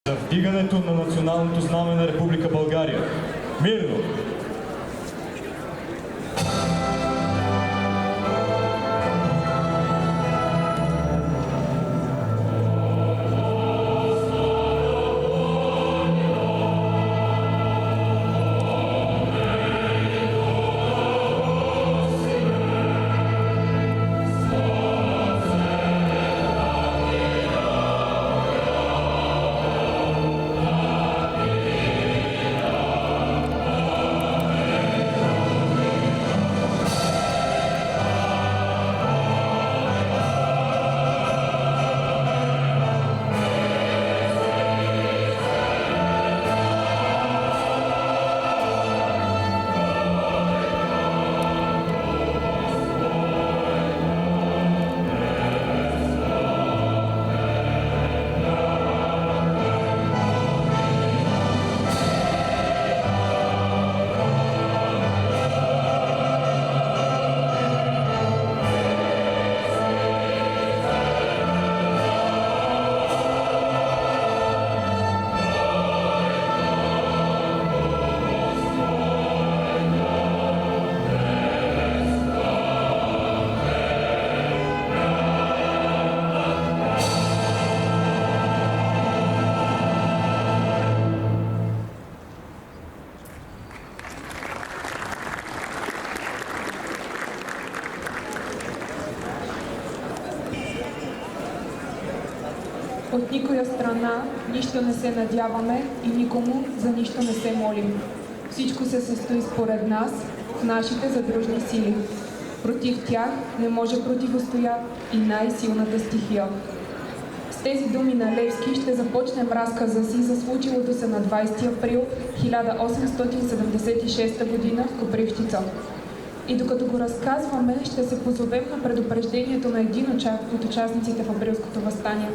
за вдигането на националното знаме на Република България. Мирно! От никоя страна нищо не се надяваме и никому за нищо не се молим. Всичко се състои според нас в нашите задружни сили. Против тях не може противостоя и най-силната стихия. С тези думи на Левски ще започнем разказа си за случилото се на 20 април 1876 година в Копривщица. И докато го разказваме, ще се позовем на предупреждението на един от участниците в Априлското въстание.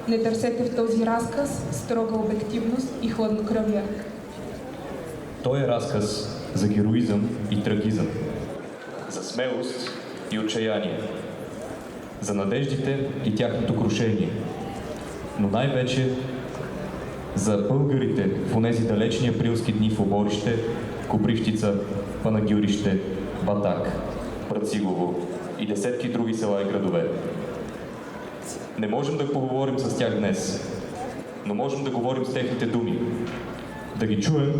Не търсете в този разказ строга обективност и хладнокръвие. Той е разказ за героизъм и трагизъм, за смелост и отчаяние, за надеждите и тяхното крушение, но най-вече за българите в онези далечни априлски дни в Оборище, Копривщица, Панагюрище, Батак, Брацигово и десетки други села и градове. Не можем да поговорим с тях днес, но можем да говорим с техните думи, да ги чуем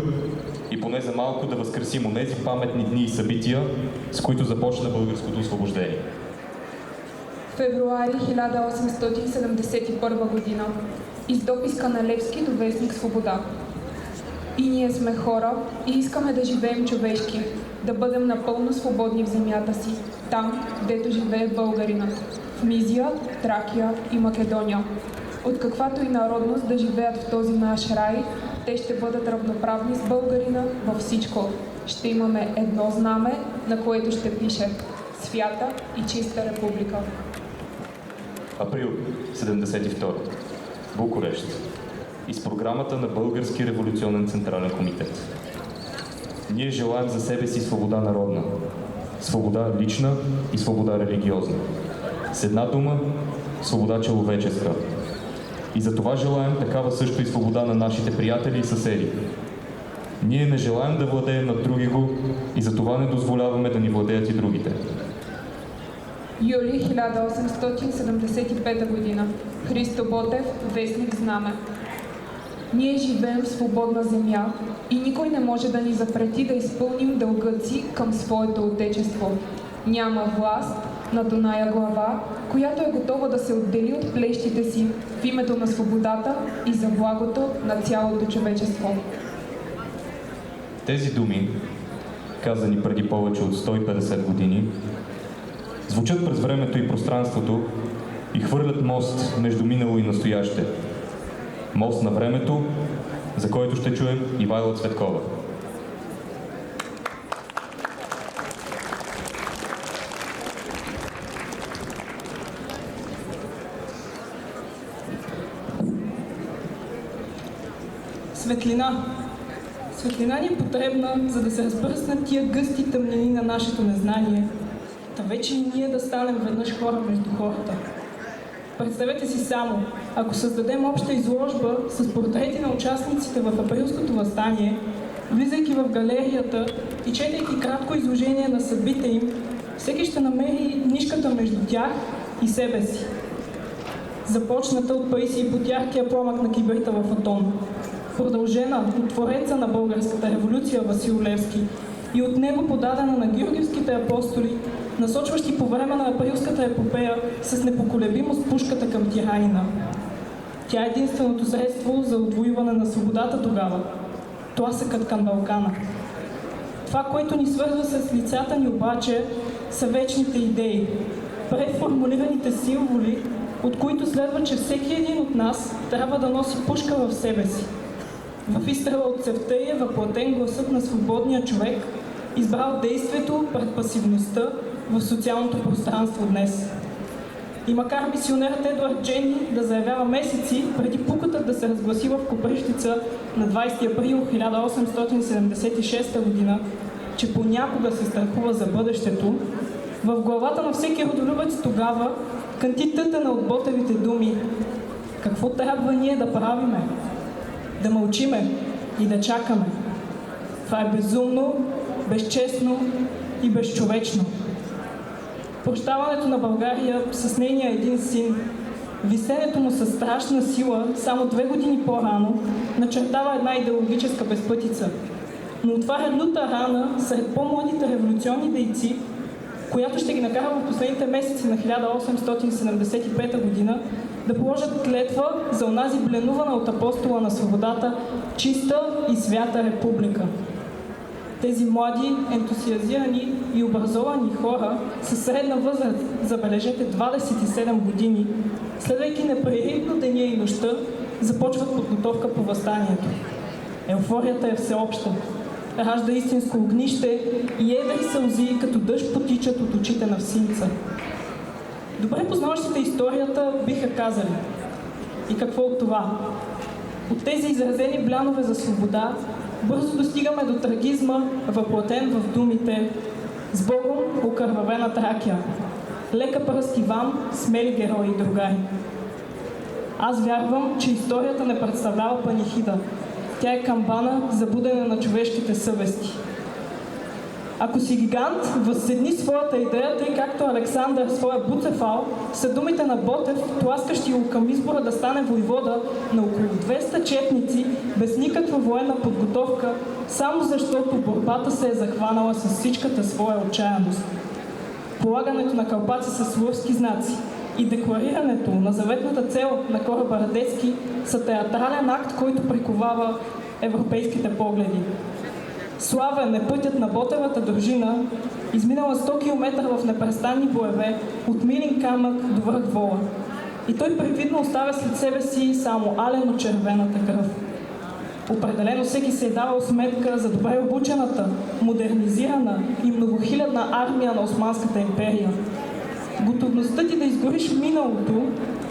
и поне за малко да възкресим онези паметни дни и събития, с които започна българското освобождение. Февруари 1871 година. Из дописка на Левски до вестник Свобода. И ние сме хора и искаме да живеем човешки, да бъдем напълно свободни в земята си, там, дето живее българинът. В Мизия, Тракия и Македония. От каквато и народност да живеят в този наш рай, те ще бъдат равноправни с българина във всичко. Ще имаме едно знаме, на което ще пише Свята и чиста република. Април 72. Букурещ. Из програмата на Български революционен централен комитет. Ние желаем за себе си свобода народна, свобода лична и свобода религиозна. С една дума, свобода човеческа. И за това желаем такава също и свобода на нашите приятели и съседи. Ние не желаем да владеем над другиго и за това не дозволяваме да ни владеят и другите. Юли 1875 година. Христо Ботев, вестник Знаме. Ние живеем в свободна земя и никой не може да ни запрети да изпълним дългът си към своето отечество. Няма власт над оная глава, която е готова да се отдели от плещите си в името на свободата и за благото на цялото човечество. Тези думи, казани преди повече от 150 години, звучат през времето и пространството и хвърлят мост между минало и настояще. Мост на времето, за който ще чуем Ивайла Цветкова. Светлина. Светлина ни е потребна, за да се разпръснат тия гъсти тъмнини на нашето незнание. Та вече и ние да станем веднъж хора между хората. Представете си само, ако създадем обща изложба с портрети на участниците в Априлското въстание, влизайки в галерията и четейки кратко изложение на съдбите им, всеки ще намери нишката между тях и себе си. Започната от Паисий Потяркия промък на кибрита в Атон, продължена от твореца на българската революция Васил Левски и от него подадена на георгиевските апостоли, насочващи по време на Априлската епопея с непоколебимост пушката към тиранина. Тя е единственото средство за отвоюване на свободата тогава. Тласъкът към Балкана. Това, което ни свързва с лицата ни обаче, са вечните идеи, преформулираните символи, от които следва, че всеки един от нас трябва да носи пушка в себе си. В изстрела от цевта е въплатен гласът на свободния човек, избрал действието пред пасивността в социалното пространство днес. И макар мисионерът Едуард Джени да заявява месеци преди пуката да се разгласи в Копривщица на 20 април 1876 година, че понякога се страхува за бъдещето, в главата на всеки родолюбец тогава кънти тътана от Ботевите думи: какво трябва ние да правиме? Да мълчиме и да чакаме. Това е безумно, безчестно и безчовечно. Прощаването на България с нейния един син, висенето му със страшна сила само 2 години по-рано, начертава една идеологическа безпътица, но отваря люта рана сред по-младите революционни дейци, която ще ги накара в последните месеци на 1875 година да положат клетва за онази бленувана от апостола на свободата чиста и свята република. Тези млади, ентусиазирани и образовани хора със средна възраст, забележете 27 години, следвайки непреривно деня и нощта, започват подготовка по въстанието. Еуфорията е всеобща. Ражда истинско огнище и едри сълзи като дъжд потичат от очите на всинца. Добре познаващите историята биха казали: и какво от това? От тези изразени блянове за свобода бързо достигаме до трагизма, въплатен в думите: с Богом окървавена Тракия. Лека пръст Иван, смели герои и другари. Аз вярвам, че историята не представлява панихида. Тя е камбана за будене на човешките съвести. Ако си гигант, възседни своята идея, тъй както Александър своя Буцефал, са думите на Ботев, тласкащи го към избора да стане войвода на около 200 четници, без никаква военна подготовка, само защото борбата се е захванала с всичката своя отчаяност. Полагането на калпаци с лъвски знаци и декларирането на заветната цел на кораба Радецки са театрален акт, който приковава европейските погледи. Славен е пътят на Ботевата дружина, изминала 100 км в непрестанни боеве от Милин камък до връх Вола. И той привидно оставя след себе си само алено-червената кръв. Определено всеки се е давал сметка за добре обучената, модернизирана и многохилядна армия на Османската империя. Готовността ти да изгориш миналото,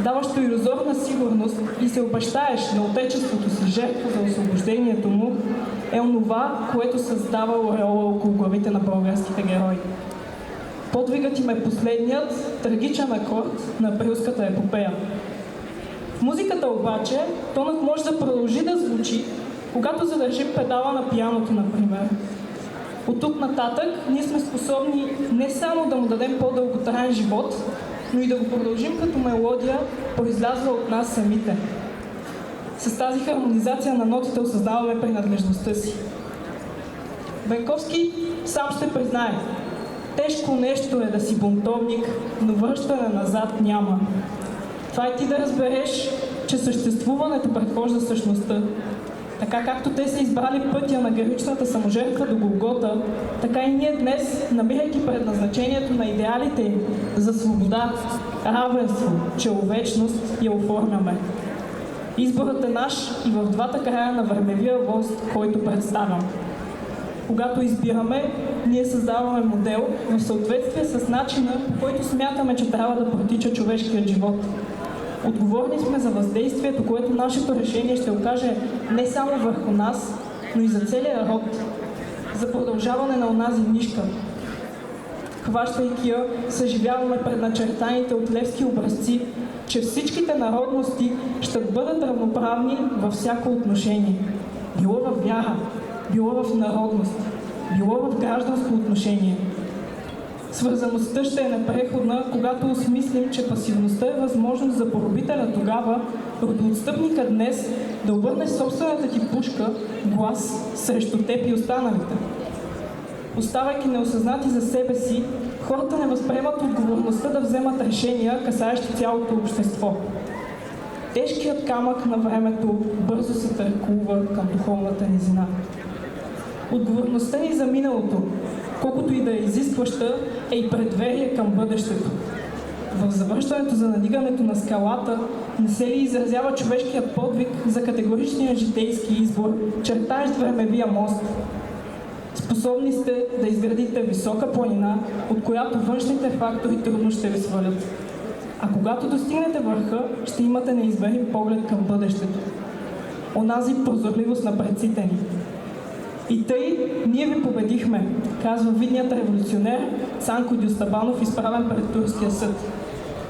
даващо илюзорна сигурност и се обещаеш на отечеството си жертва за освобождението му, е онова, което създава ореола около главите на българските герои. Подвигът им е последният трагичен акорд на Априлската епопея. В музиката обаче тонът може да продължи да звучи, когато задържим педала на пианото, например. От тук нататък ние сме способни не само да му дадем по-дълготраен живот, но и да го продължим като мелодия, произлязла от нас самите. С тази хармонизация на нотите осъзнаваме принадлежността си. Бенковски сам ще признае: тежко нещо е да си бунтовник, но връщане назад няма. Това е ти да разбереш, че съществуването предхожда същността. Така както те са избрали пътя на героичната саможертва до Голгота, така и ние днес, намирайки предназначението на идеалите им за свобода, равенство, човечност, я оформяме. Изборът е наш и в двата края на времевия воз, който представям. Когато избираме, ние създаваме модел в съответствие с начина, по който смятаме, че трябва да протича човешкият живот. Отговорни сме за въздействието, което нашето решение ще окаже не само върху нас, но и за целия род, за продължаване на онази нишка. хващайки я, съживяваме предначертаните от Левски образци, че всичките народности ще бъдат равноправни във всяко отношение. Било в вяра, било в народност, било в гражданско отношение. Свързаността ще е непреходна, когато осмислим, че пасивността е възможност за поробителя тогава, родоотстъпника днес, да обърне собствената ти пушка, глас срещу теб и останалите. Оставайки неосъзнати за себе си, хората не възприемат отговорността да вземат решения, касаещи цялото общество. Тежкият камък на времето бързо се търкува към духовната низина. Отговорността ни за миналото, колкото и да е изискваща, е и предверие към бъдещето. В завършването за надигането на скалата не се ли изразява човешкият подвиг за категоричния житейски избор, чертаещ времевия мост? Способни сте да изградите висока планина, от която външните фактори трудно ще ви свалят. А когато достигнете върха, ще имате неизбежен поглед към бъдещето. Онази прозорливост на предците ни. И тъй ние ви победихме, казва видният революционер Цанко Дюстабанов, изправен пред турския съд.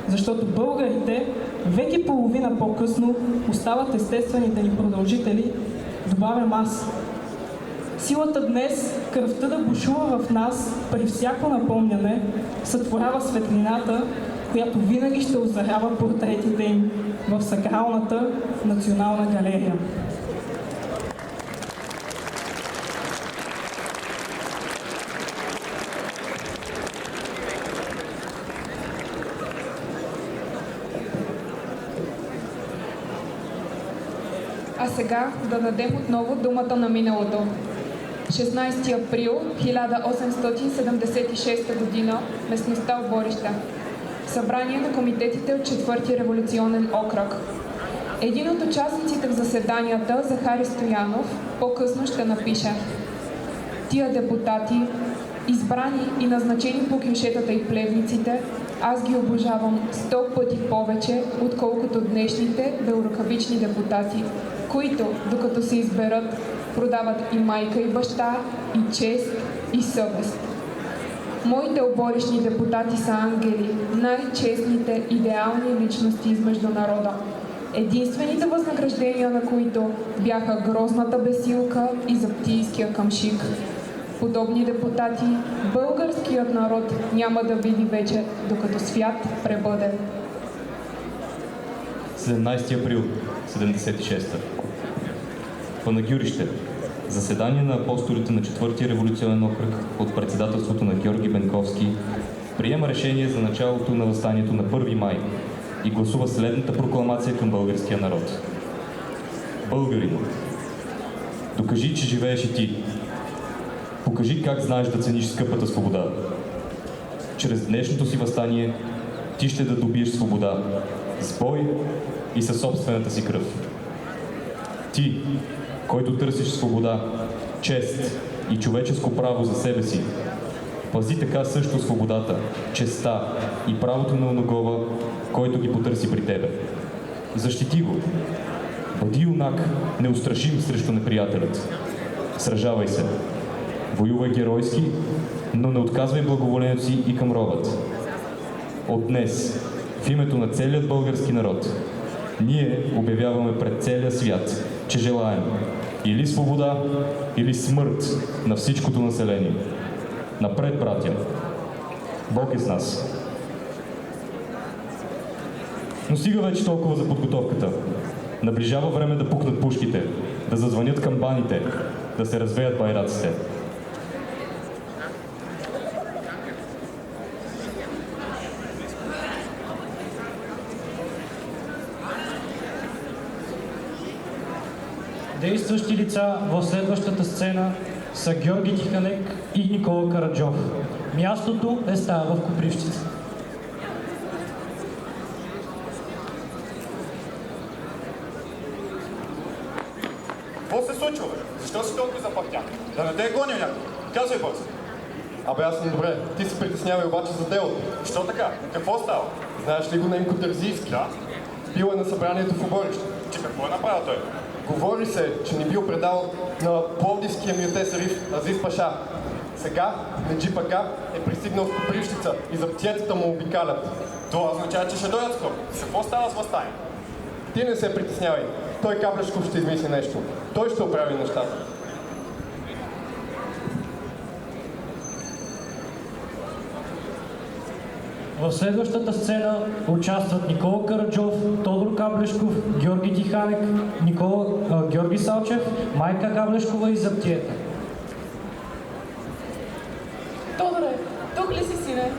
Защото българите, век и половина по-късно, остават естествените ни продължители, добавям аз. Силата днес, кръвта да бушува в нас при всяко напомняне, сътворява светлината, която винаги ще озарява портретите им в сакралната национална галерия. А сега да дадем отново думата на миналото. 16 април 1876 година, местността Оборище. Събрание на комитетите от 4-ти революционен окръг. Един от участниците в заседанията, Захари Стоянов, по-късно ще напише: тия депутати, избрани и назначени по кюшетата и плевниците, аз ги обожавам 100 пъти повече, отколкото днешните белоръкавични депутати, които, докато се изберат, продават и майка, и баща, и чест, и съвест. Моите оборищни депутати са ангели, най-честните, идеални личности измежду народа. Единствените възнаграждения на които бяха грозната бесилка и заптийския камшик. Подобни депутати българският народ няма да види вече, докато свят пребъде. 17 април 76. Панагюрище. Заседание на апостолите на 4-ти революционен окръг под председателството на Георги Бенковски приема решение за началото на въстанието на 1 май и гласува следната прокламация към българския народ. Българин, докажи, че живееш и ти. Покажи как знаеш да цениш скъпата свобода. Чрез днешното си въстание ти ще да добиеш свобода с бой и със собствената си кръв. Ти, който търсиш свобода, чест и човеческо право за себе си, пази така също свободата, честта и правото на оногова, който ги потърси при тебе. Защити го. Бъди юнак, неустрашим срещу неприятелят. Сражавай се. Воювай геройски, но не отказвай благоволението си и към робът. От днес, в името на целият български народ, ние обявяваме пред целия свят, че желаем или свобода, или смърт на всичкото население. Напред, братя! Бог е с нас! Но стига вече толкова за подготовката. Наближава време да пукнат пушките, да зазвънят камбаните, да се развеят байраците. Действащи лица в следващата сцена са Георги Тиханек и Никола Караджов. Мястото е стая в Копривщица. Какво се случва, бе? Защо си толкова запахтян? Да не те е гонил някой. Казвай бързо. Абе, аз съм добре. Ти се притеснявай обаче за делото. Защо така? Какво става? Знаеш ли го Немко Тързийски? Да? Бил е на събранието в Оборище. Че какво е направил той? Говори се, че ни бил предал на пловдивския мюте Сариф Азиз Паша. Сега Неджипага е пристигнал в Копривщица и заптиетата му обикалят. Това означава, че ще дойдат скоро. Какво става с въстание? Ти не се притеснявай. Той Каблешков ще измисли нещо. Той ще оправи нещата. В следващата сцена участват Никола Караджов, Тодор Каблешков, Георги Тиханек, Георги Салчев, Майка Каблешкова и Заптиета. Тодоре, тук ли си, сине?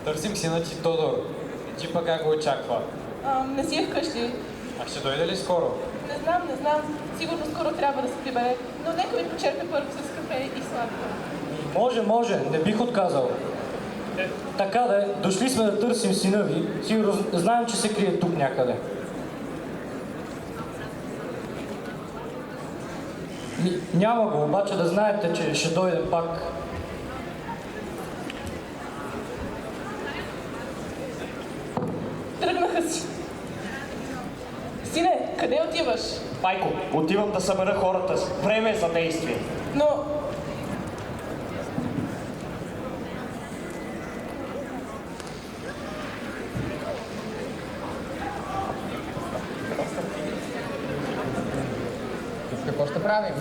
Търсим сина ти Тодор. Джипа как го очаква? Не си е вкъщи. А ще дойде ли скоро? Не знам. Сигурно скоро трябва да се прибере. Но нека ми почерпи първо с кафе и сладко. Може, не бих отказал. Така да е, дошли сме да търсим сина ви, сигурно знаем, че се крие тук някъде. Няма го, обаче да знаете, че ще дойде пак. Тръгнаха си. Сине, къде отиваш? Майко, отивам да събера хората си. Време е за действие. Но... Какво ще правим?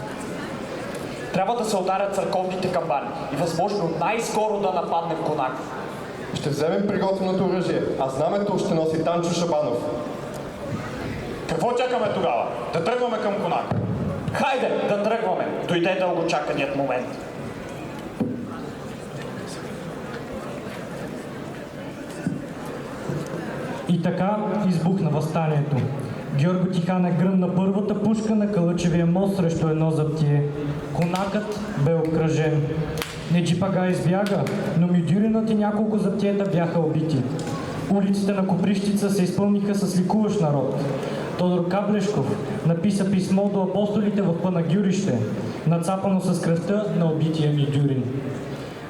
Трябва да се ударят църковните камбани и възможно най-скоро да нападнем Конак. Ще вземем приготвеното оръжие, а знамето ще носи Танчо Шабанов. Какво чакаме тогава? Да тръгваме към Конак. Хайде, да тръгваме. Дойде дългочаканият момент. И така избухна въстанието. Георго Тиханек гръмна първата пушка на Кълъчевия мост срещу едно заптие. Конакът бе обкръжен. Неджипага избяга, но Мюдюринът и няколко заптиета бяха убити. Улиците на Копривщица се изпълниха с ликуващ народ. Тодор Каблешков написа писмо до апостолите в Панагюрище, нацапано с кръвта на убития Мюдюрин.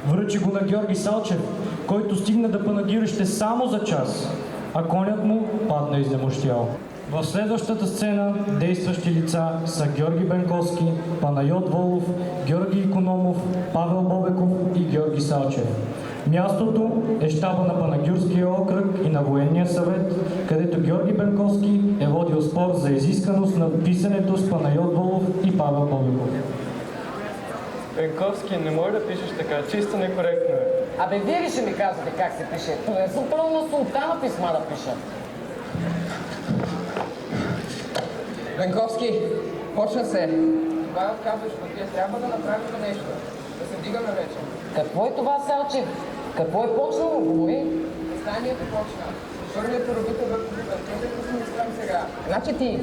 Връчи го на Георги Салчев, който стигна да Панагюрище само за час, а конят му падна изнемощял. В следващата сцена действащи лица са Георги Бенковски, Панайот Волов, Георги Икономов, Павел Бобеков и Георги Салчев. Мястото е щаба на Панагюрския окръг и на военния съвет, където Георги Бенковски е водил спор за изисканост на писането с Панайот Волов и Павел Бобеков. Бенковски, не може да пишеш така, чисто некоректно е. Абе, вие ли ще ми казвате как се пише? Не съм пробвал на султана писма да пиша. Бенковски, почна се. Това казваш, вие трябва да направим нещо. Да се вдигаме вече. Какво е това, Салчев? Какво е почнало? Говори. Състанието почна. Първият родител върху къде се мислям сега. Значи ти.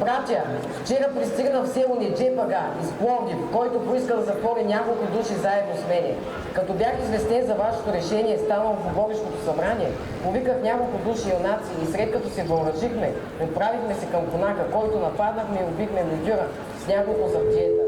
Братя, вчера пристигна в село Неджипага из Пловдив, който поиска да затвори няколко души заедно с мене. Като бях известен за вашето решение, станало в Оборишкото събрание, повиках няколко души юнаци и след като се въоръжихме, отправихме се към Конака, който нападнахме и убихме Мюдюра с няколко заптиета.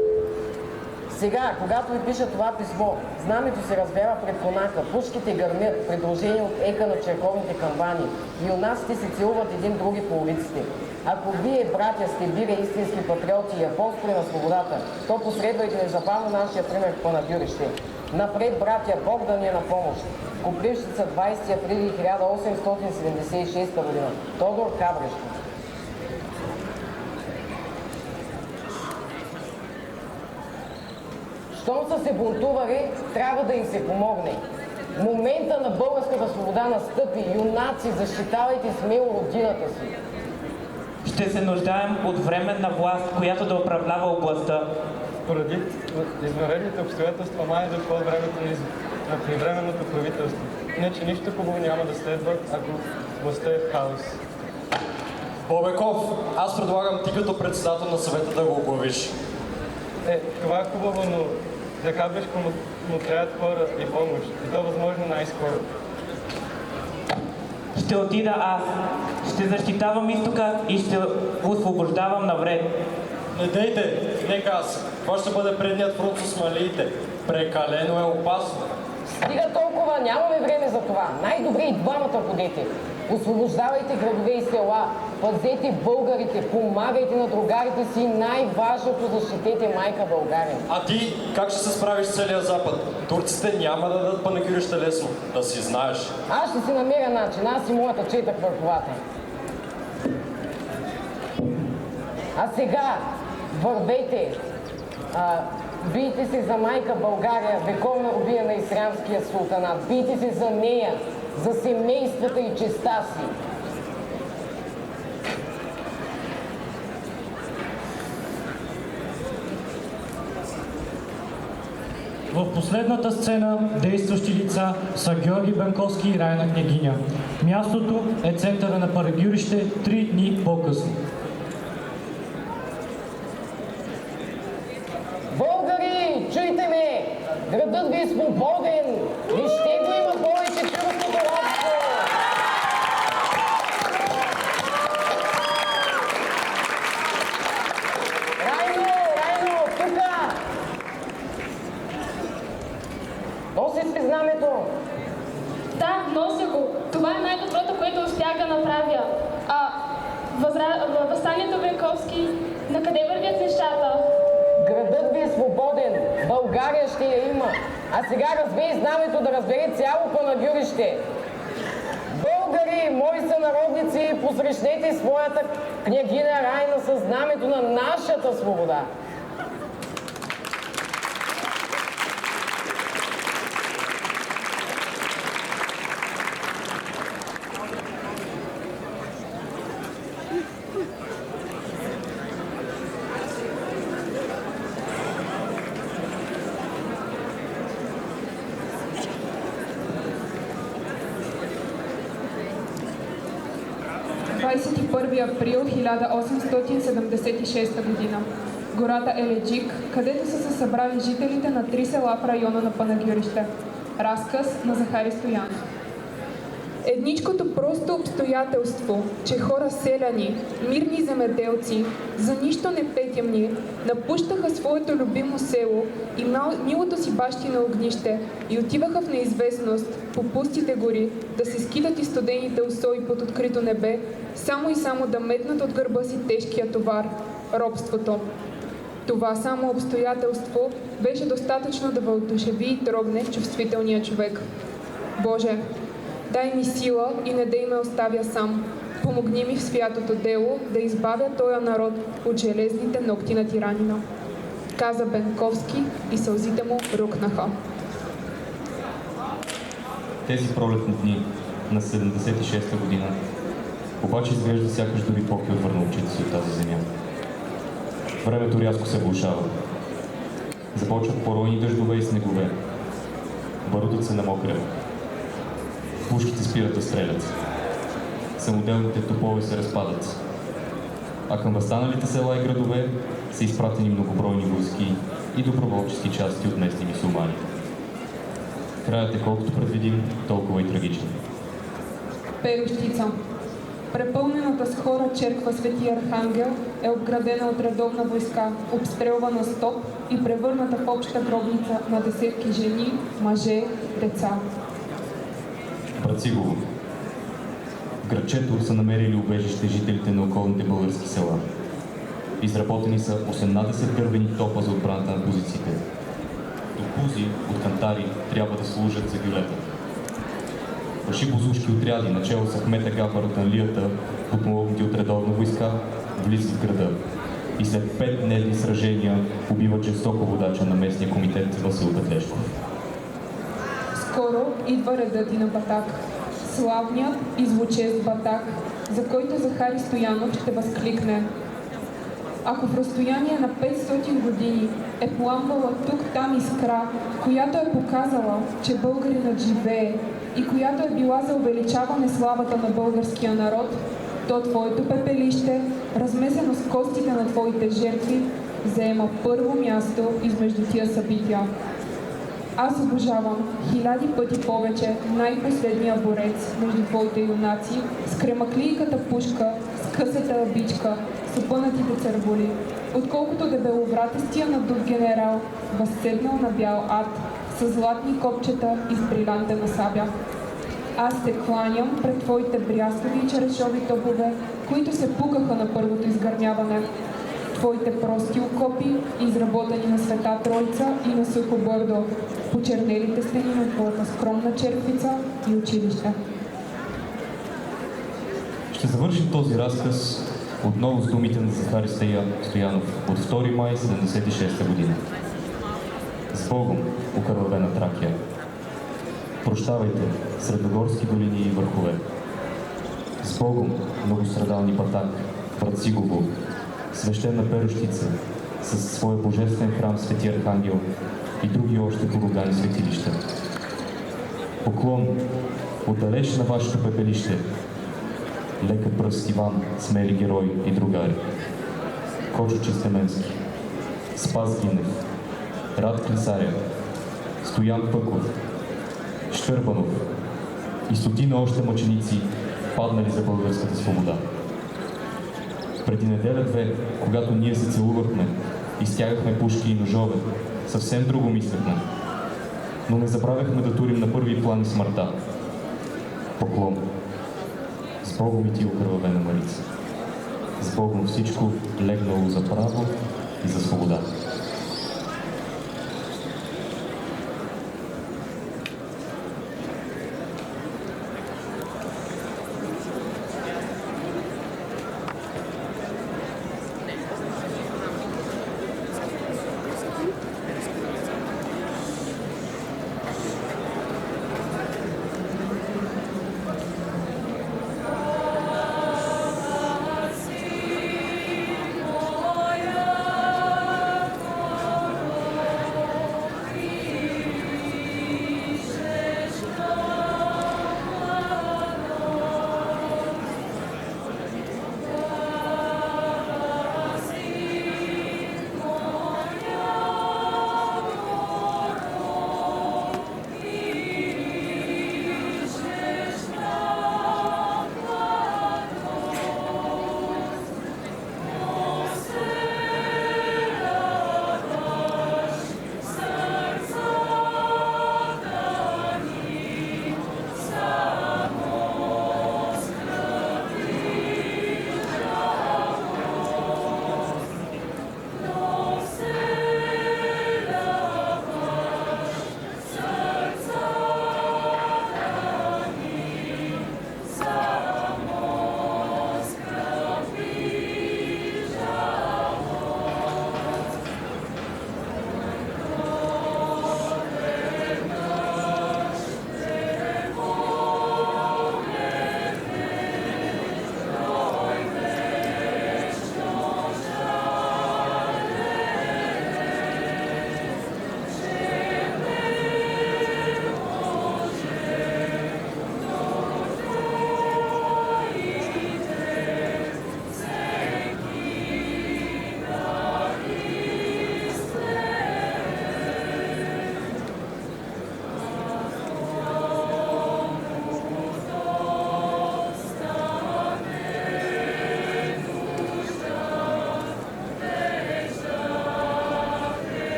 Сега, когато ви пиша това писмо, знамето се развява пред Конака, пушките гърмят, придружени от ека на черковните камбани и юнаците се целуват един други по улиците. Ако вие, братя, сте били истински патриоти и апостоли на свободата, то последвайте незабавно нашия пример в Панагюрище. Напред, братя, Бог да ни е на помощ. Копривщица, 20 април 1876 година. Тодор Каблешков. Щом са се бунтували, трябва да им се помогне. Момента на българската свобода настъпи. Юнаци, защитавайте смело родината си. Ще се нуждаем от временна власт, която да управлява областта. Поради извънредните обстоятелства май е дошло времето на привременното правителство. Иначе нищо хубаво няма да следва, ако властта е в хаос. Бобеков, аз предлагам ти като председател на съвета да го оглавиш. Това е хубаво, но за Каблешко му трябват хора и помощ. И то възможно най-скоро. Ще отида аз. Ще защитавам изтока и ще освобождавам навред. Не дейте, нека аз. Това ще бъде предният фронт с малиите. Прекалено е опасно. Стига толкова, нямаме време за това. Най-добре и двамата ходете. Освобождавайте градове и села, пазете българите, помагайте на другарите си, най-важното защитете майка България. А ти как ще се справиш с целия Запад? Турците няма да дадат панагюрище лесно, да си знаеш. Аз ще си намеря начин, аз и моята четък върховата. А сега, вървете, бийте се за майка България, вековна робия на ислямския султанат. Бийте се за нея, за семействата и честа си. В последната сцена действащи лица са Георги Бенковски и Райна Княгиня. Мястото е центъра на панагюрище 3 дни по-късно. Българи, чуйте ме! Градът ви е свободен! Вижте го, има повече турското робство! Райно, тука! Носи си знамето! Да, нося го. Това е най-доброто, което успях да направя. Въстанието Бенковски, на къде вървят нещата? Градът ви е свободен, България ще я има. А сега развей знамето да разбере цяло панагюрище. Българи, мои сънародници, посрещнете своята княгиня Райна със знамето на нашата свобода. Април 1876 година. Гората Еледжик, където са се събрали жителите на 3 села в района на Панагюрище. Разказ на Захари Стоянов. Едничкото просто обстоятелство, че хора селяни, мирни земеделци, за нищо не петямни, напущаха своето любимо село и милото си бащино огнище и отиваха в неизвестност по пустите гори, да се скитат и студените усои под открито небе, само и само да метнат от гърба си тежкия товар – робството. Това само обстоятелство беше достатъчно да въодушеви и трогне чувствителния човек. Боже, дай ми сила и не дей ме оставя сам. Помогни ми в святото дело да избавя този народ от железните ногти на тиранина. Каза Бенковски и сълзите му рукнаха. Тези пролетни дни на 76-та година обаче изглежда сякаш дори Бог е отвърнал очите си от тази земя. Времето рязко се влошава. Започват поройни дъждове и снегове. Барутът се намокря. Пушките спират да стрелят. Самоделните топове се разпадат. А към възстаналите села и градове са изпратени многобройни войски и доброволчески части от местни мюсюлмани. Краят е колкото предвидим, толкова и трагичен. Перущица. Препълнената с хора черква Свети Архангел е обградена от редовна войска, обстрелвана с топ и превърната в обща гробница на десетки жени, мъже, деца. Брацигово. В градчето са намерили убежище жителите на околните български села. Изработени са 18 дървени топа за отбраната на позициите. Допузи от кантари трябва да служат за гюлета. Фашибозушки отряди, начело с Ахмета Гафар от Анлията, подпомогнати от редовна войска, влизат в града и след 5-дневни сражения убиват жестоко водача на местния комитет Васил Петлешков. Скоро идва редът и на Батак. Славният и злочест Батак, за който Захари Стоянов ще възкликне: ако в разстояние на 500 години е пламвала тук-там искра, която е показала, че българинът живее и която е била за увеличаване славата на българския народ, то твоето пепелище, размесено с костите на твоите жертви, заема първо място измежду тия събития. Аз обожавам 1000 пъти повече най-последния борец между твоите юнаци с кремаклийката пушка, с късата бичка, с опънатите църбули, отколкото дебеловратестия надут генерал, възседнал на бял ад, с златни копчета и с брилянтена сабя. Аз те кланям пред твоите брястови и черешови топове, които се пукаха на първото изгърмяване. Твоите прости окопи, изработени на Света Тройца и на Сухо Бърдо, почернелите стени на твоята скромна черквица и училище. Ще завършим този разказ отново с думите на Захари Стоянов от 2 май 1976 година. С Богом, окървавена Тракия! Прощавайте, средногорски долини и върхове! С Богом, многострадални Батак, брат Сигово, свещена Перущица, със своя божествен храм Свети Архангел и други още поругани светилища. Поклон, отдалеч на вашето пепелище, лека пръст Иван, смели герой и другари, Кочо Чистеменски, Спас Гинев, Рад Клисаря, Стоян Пъков, Щърбанов и стотина още мъченици, паднали за българската свобода. Преди неделя-две, когато ние се целувахме и стягахме пушки и ножове, съвсем друго мислехме. Но не забравяхме да турим на първи план смъртта. Поклон! С Богом и ти, окървавена Марица! С Богом всичко легнало за право и за свобода.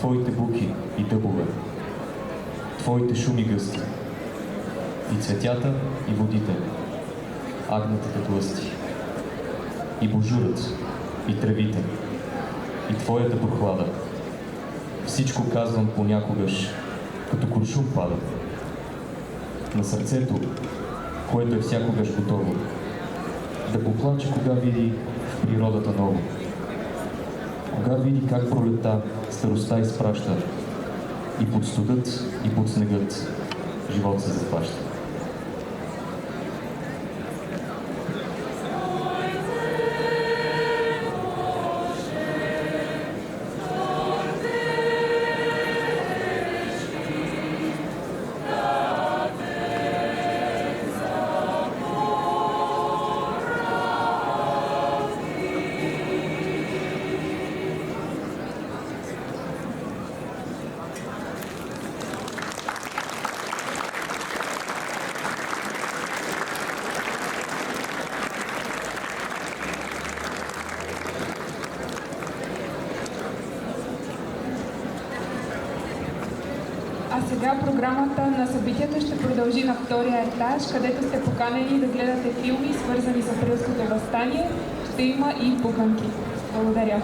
Твоите буки и дъбове, Твоите шуми гъсти, и цветята, и водите, агнетите тлъсти, и божурът, и тревите, и и твоята прохлада. Всичко казвам понякогаш, като куршум пада. На сърцето, което е всякогаш готово, да поплаче, кога види в природата ново. Кога види как пролета старостта изпраща и под студът, и под снегът живот се захваща. А сега програмата на събитията ще продължи на втория етаж, където сте поканени да гледате филми, свързани с Априлското въстание. Ще има и пуканки. Благодаря.